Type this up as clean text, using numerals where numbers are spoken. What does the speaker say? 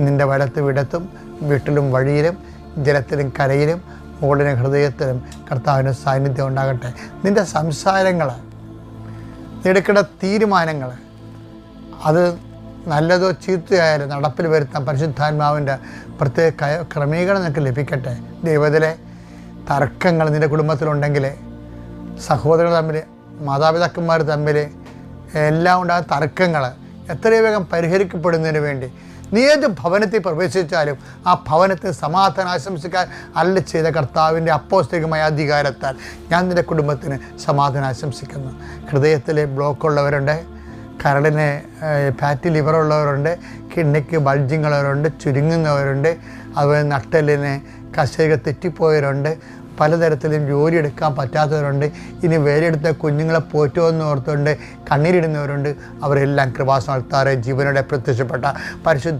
നിൻ്റെ വലത്തും ഇടത്തും വീട്ടിലും വഴിയിലും ജലത്തിലും കരയിലും മുകളിലും ഹൃദയത്തിലും കർത്താവിൻ്റെ സാന്നിധ്യം ഉണ്ടാകട്ടെ. നിൻ്റെ സംസാരങ്ങൾ, എടുക്കേണ്ട തീരുമാനങ്ങൾ, അത് നല്ലതോ ചീത്തയായാലും നടപ്പിൽ വരുത്താൻ പരിശുദ്ധാത്മാവിൻ്റെ പ്രത്യേക ക്രമീകരണം നിനക്ക് ലഭിക്കട്ടെ. ദൈവത്തിലെ തർക്കങ്ങൾ നിൻ്റെ കുടുംബത്തിലുണ്ടെങ്കിൽ, സഹോദരങ്ങൾ തമ്മിൽ, മാതാപിതാക്കന്മാർ തമ്മിൽ എല്ലാം ഉണ്ടാകുന്ന തർക്കങ്ങൾ എത്രയും വേഗം പരിഹരിക്കപ്പെടുന്നതിന് വേണ്ടി നീ ഏത് ഭവനത്തിൽ പ്രവേശിച്ചാലും ആ ഭവനത്തിൽ സമാധാനം ആശംസിക്കാൻ അരുളി ചെയ്ത കർത്താവിൻ്റെ അപ്പോസ്തലികമായ അധികാരത്താൽ ഞാൻ നിൻ്റെ കുടുംബത്തിന് സമാധാനം ആശംസിക്കുന്നു. ഹൃദയത്തിൽ ബ്ലോക്കുള്ളവരുണ്ട്, കരളിന് ഫാറ്റി ലിവറുള്ളവരുണ്ട്, കിഡ്നിക്ക് ബൾജിങ്ങുള്ളവരുണ്ട്, ചുരുങ്ങുന്നവരുണ്ട്, അതുപോലെ നട്ടലിന് കശേക തെറ്റിപ്പോയവരുണ്ട്, പലതരത്തിലും ജോലി എടുക്കാൻ പറ്റാത്തവരുണ്ട്, ഇനി വേരെടുത്ത കുഞ്ഞുങ്ങളെ പോറ്റുമെന്ന് ഓർത്തുകൊണ്ട് കണ്ണീരിടുന്നവരുണ്ട്. അവരെല്ലാം കൃപാസനത്താറെ ജീവനോടെ പ്രത്യക്ഷപ്പെട്ട പരിശുദ്ധ